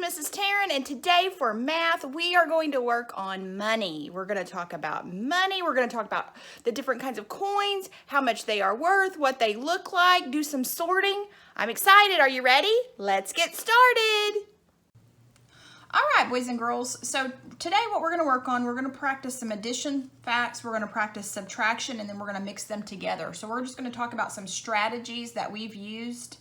Mrs. Taron, and today for math, we are going to work on money. We're going to talk about money. We're going to talk about the different kinds of coins, how much they are worth, what they look like, do some sorting. I'm excited. Are you ready? Let's get started. All right, boys and girls. So today what we're going to work on, we're going to practice some addition facts, we're going to practice subtraction, and then we're going to mix them together. So we're just going to talk about some strategies that we've used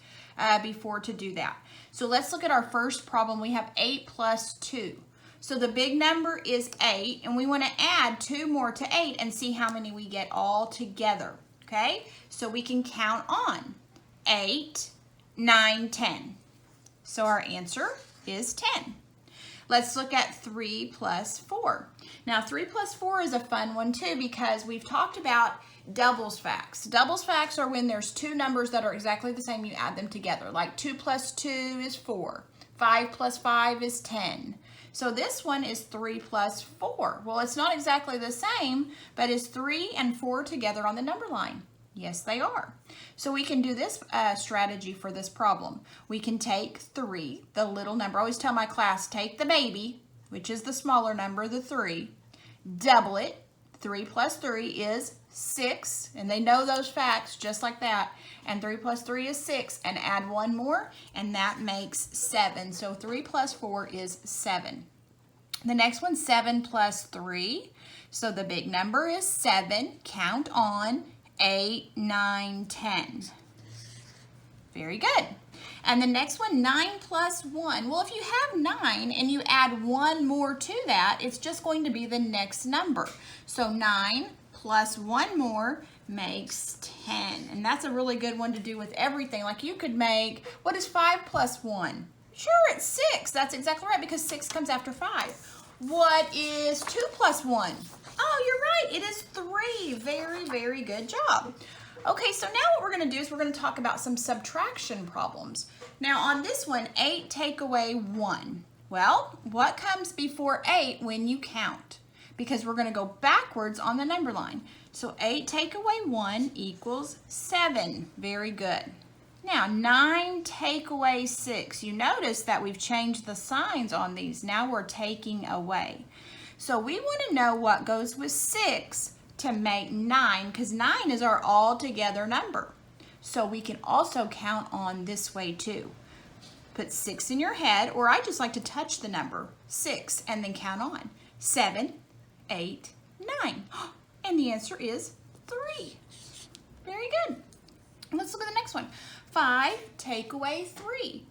before to do that. So let's look at our first problem. We have 8 plus 2. So the big number is 8, and we want to add 2 more to 8 and see how many we get all together. Okay? So we can count on 8, 9, 10. So our answer is 10. Let's look at 3 plus 4. Now 3 plus 4 is a fun one too because we've talked about doubles facts. Doubles facts are when there's two numbers that are exactly the same, you add them together. Like 2 plus 2 is 4. 5 plus 5 is 10. So this one is 3 plus 4. Well, it's not exactly the same, but is 3 and 4 together on the number line? Yes, they are. So we can do this strategy for this problem. We can take 3, the little number. I always tell my class, take the baby, which is the smaller number, the 3, double it. 3 plus 3 is 6, and they know those facts just like that. And 3 plus 3 is 6, and add 1 more, and that makes 7. So 3 plus 4 is 7. The next one, 7 plus 3. So the big number is 7. Count on 8, 9, 10. Very good. And the next one, 9 plus 1. Well, if you have 9 and you add 1 more to that, it's just going to be the next number. So 9 plus 1 more makes 10. And that's a really good one to do with everything. Like you could make, what is 5 plus 1? Sure, it's 6. That's exactly right because 6 comes after 5. What is 2 plus 1? Oh, you're right. It is 3. Very, very good job. Okay, so now what we're going to do is we're going to talk about some subtraction problems. Now on this one, 8 take away 1. Well, what comes before 8 when you count? Because we're going to go backwards on the number line. So 8 take away 1 equals 7. Very good. Now 9 take away 6. You notice that we've changed the signs on these. Now we're taking away. So we want to know what goes with 6 to make 9, because 9 is our all-together number. So we can also count on this way too. Put 6 in your head, or I just like to touch the number 6 and then count on. 7, 8, 9. And the answer is 3. Very good. Let's look at the next one. 5 take away 3.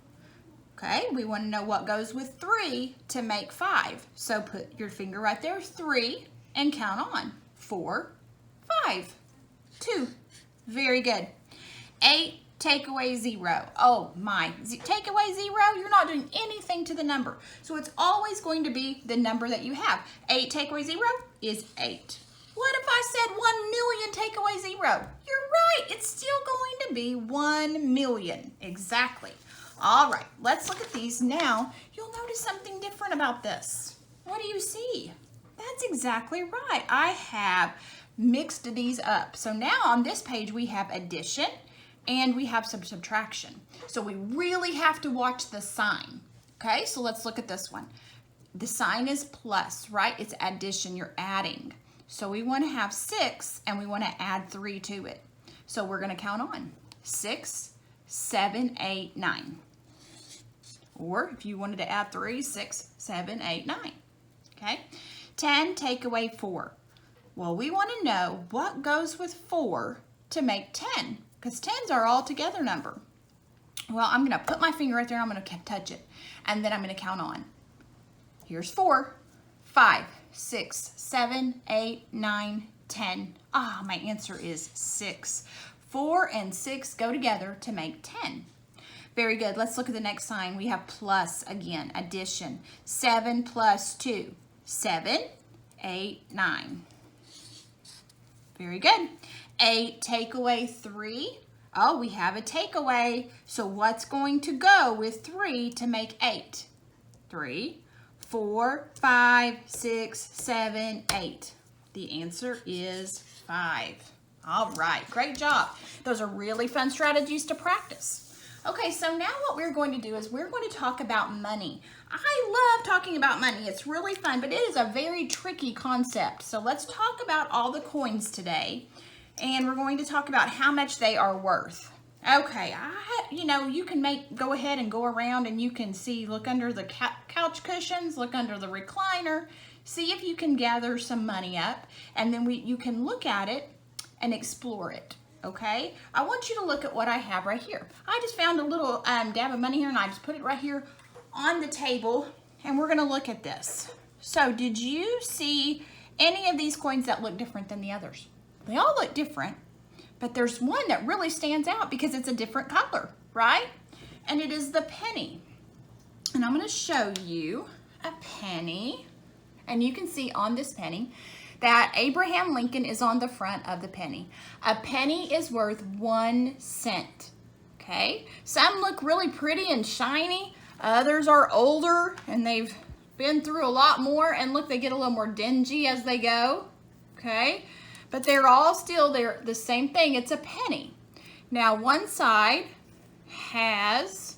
Okay, we want to know what goes with 3 to make 5. So put your finger right there, 3, and count on. 4, 5, 2. Very good. 8 take away 0. Oh my, take away 0, you're not doing anything to the number. So it's always going to be the number that you have. 8 take away 0 is 8. What if I said 1 million take away 0? You're right, it's still going to be 1 million. Exactly. All right, let's look at these now. You'll notice something different about this. What do you see? That's exactly right. I have mixed these up. So now on this page we have addition and we have some subtraction. So we really have to watch the sign. Okay, so let's look at this one. The sign is plus, right? It's addition, you're adding. So we want to have 6 and we want to add 3 to it. So we're going to count on 6, 7, 8, 9. Or if you wanted to add 3, 6, 7, 8, 9. Okay? 10 take away 4. Well, we want to know what goes with 4 to make 10, because 10's our all-together number. Well, I'm going to put my finger right there and I'm going to touch it, and then I'm going to count on. Here's 4, 5, 6, 7, 8, 9, 10. My answer is 6. 4 and 6 go together to make 10. Very good. Let's look at the next sign. We have plus again, addition. 7 plus 2. 7, 8, 9. Very good. 8 take away 3. Oh, we have a takeaway. So what's going to go with 3 to make 8? 3, 4, 5, 6, 7, 8. The answer is 5. All right, great job. Those are really fun strategies to practice. Okay, so now what we're going to do is we're going to talk about money. I love talking about money. It's really fun, but it is a very tricky concept. So let's talk about all the coins today, and we're going to talk about how much they are worth. Okay, you can go ahead and go around and you can see, look under the couch cushions, look under the recliner, see if you can gather some money up, and then you can look at it and explore it. Okay, I want you to look at what I have right here. I just found a little dab of money here, and I just put it right here on the table, and we're gonna look at this. So did you see any of these coins that look different than the others? They all look different, but there's one that really stands out because it's a different color, right? And it is the penny. And I'm gonna show you a penny, and you can see on this penny that Abraham Lincoln is on the front of the penny. A penny is worth 1 cent, okay? Some look really pretty and shiny. Others are older and they've been through a lot more, and look, they get a little more dingy as they go, okay? But they're all still the same thing. It's a penny. Now, one side has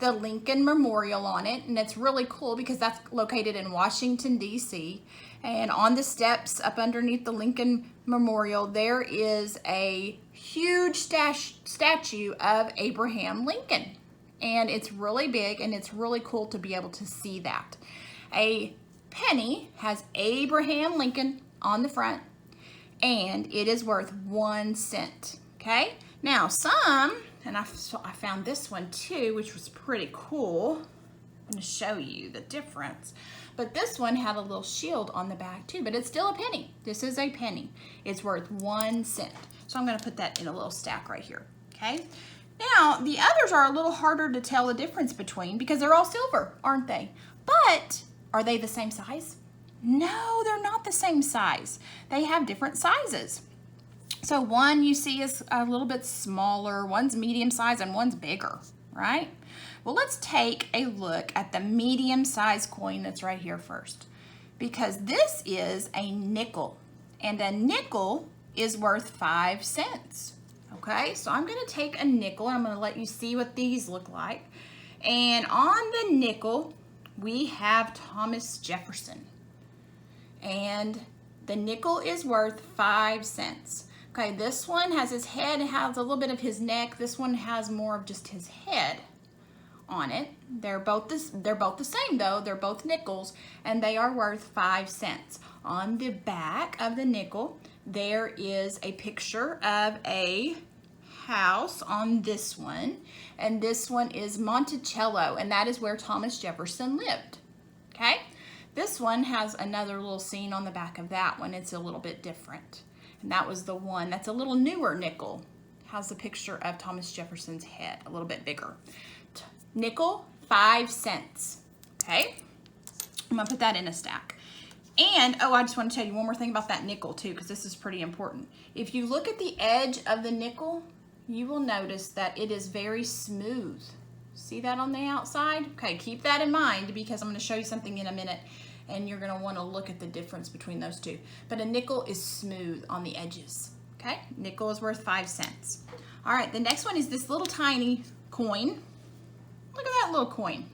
the Lincoln Memorial on it, and it's really cool because that's located in Washington, D.C., and on the steps up underneath the Lincoln Memorial, there is a huge statue of Abraham Lincoln. And it's really big, and it's really cool to be able to see that. A penny has Abraham Lincoln on the front, and it is worth 1 cent, okay? Now some, and I found this one too, which was pretty cool. I'm gonna show you the difference. But this one had a little shield on the back too, but it's still a penny. This is a penny. It's worth 1 cent. So I'm gonna put that in a little stack right here, okay? Now, the others are a little harder to tell the difference between because they're all silver, aren't they? But are they the same size? No, they're not the same size. They have different sizes. So one you see is a little bit smaller, one's medium size, and one's bigger, right? Well, let's take a look at the medium-sized coin that's right here first, because this is a nickel, and a nickel is worth 5 cents. Okay, so I'm going to take a nickel, and I'm going to let you see what these look like. And on the nickel, we have Thomas Jefferson, and the nickel is worth 5 cents. Okay, this one has his head, it has a little bit of his neck. This one has more of just his head on it. They're both the same though. They're both nickels, and they are worth 5 cents. On the back of the nickel, there is a picture of a house on this one, and this one is Monticello, and that is where Thomas Jefferson lived. Okay, this one has another little scene on the back of that one. It's a little bit different, and that was the one that's a little newer nickel. Has the picture of Thomas Jefferson's head, a little bit bigger. Nickel, 5 cents, okay? I'm gonna put that in a stack. And, I just want to tell you one more thing about that nickel too, because this is pretty important. If you look at the edge of the nickel, you will notice that it is very smooth. See that on the outside? Okay, keep that in mind because I'm gonna show you something in a minute, and you're gonna wanna look at the difference between those two. But a nickel is smooth on the edges, okay? Nickel is worth 5 cents. All right, the next one is this little tiny coin. Look at that little coin.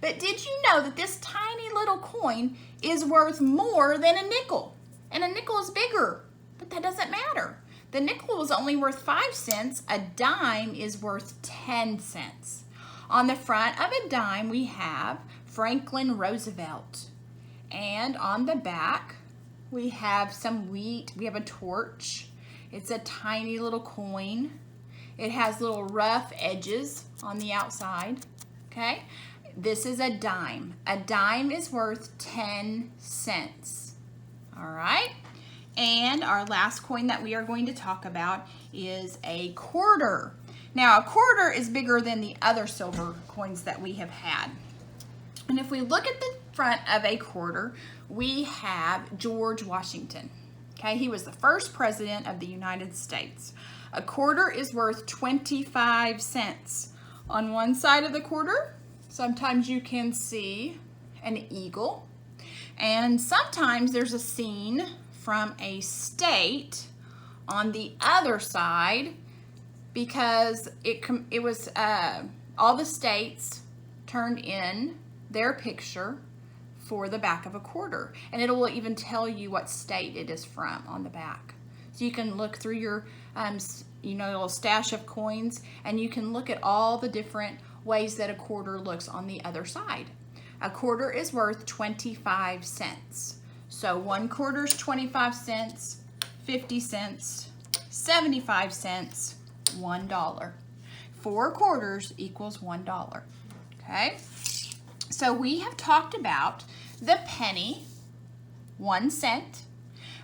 But did you know that this tiny little coin is worth more than a nickel? And a nickel is bigger, but that doesn't matter. The nickel was only worth 5 cents. A dime is worth 10 cents. On the front of a dime, we have Franklin Roosevelt. And on the back, we have some wheat. We have a torch. It's a tiny little coin. It has little rough edges on the outside, okay? This is a dime. A dime is worth 10 cents, all right? And our last coin that we are going to talk about is a quarter. Now, a quarter is bigger than the other silver coins that we have had. And if we look at the front of a quarter, we have George Washington, okay? He was the first president of the United States. A quarter is worth 25 cents. On one side of the quarter, sometimes you can see an eagle, and sometimes there's a scene from a state on the other side because it was all the states turned in their picture for the back of a quarter, and it will even tell you what state it is from on the back. So you can look through your little stash of coins, and you can look at all the different ways that a quarter looks on the other side. A quarter is worth 25 cents. So 1 quarter is 25 cents, 50 cents, 75 cents, $1. 4 quarters equals $1. Okay? So we have talked about the penny, 1 cent.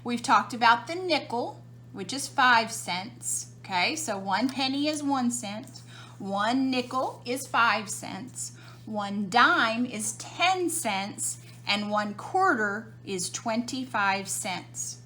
We've talked about the nickel, which is 5 cents. Okay, so 1 penny is 1 cent. 1 nickel is 5 cents. 1 dime is 10 cents. And 1 quarter is 25 cents.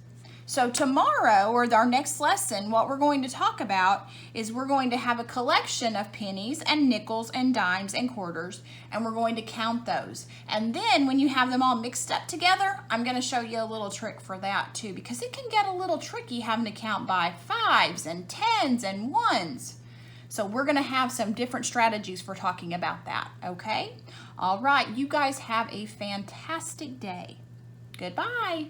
So tomorrow, or our next lesson, what we're going to talk about is we're going to have a collection of pennies and nickels and dimes and quarters, and we're going to count those. And then when you have them all mixed up together, I'm going to show you a little trick for that too, because it can get a little tricky having to count by 5s and 10s and 1s. So we're going to have some different strategies for talking about that, okay? All right, you guys have a fantastic day. Goodbye.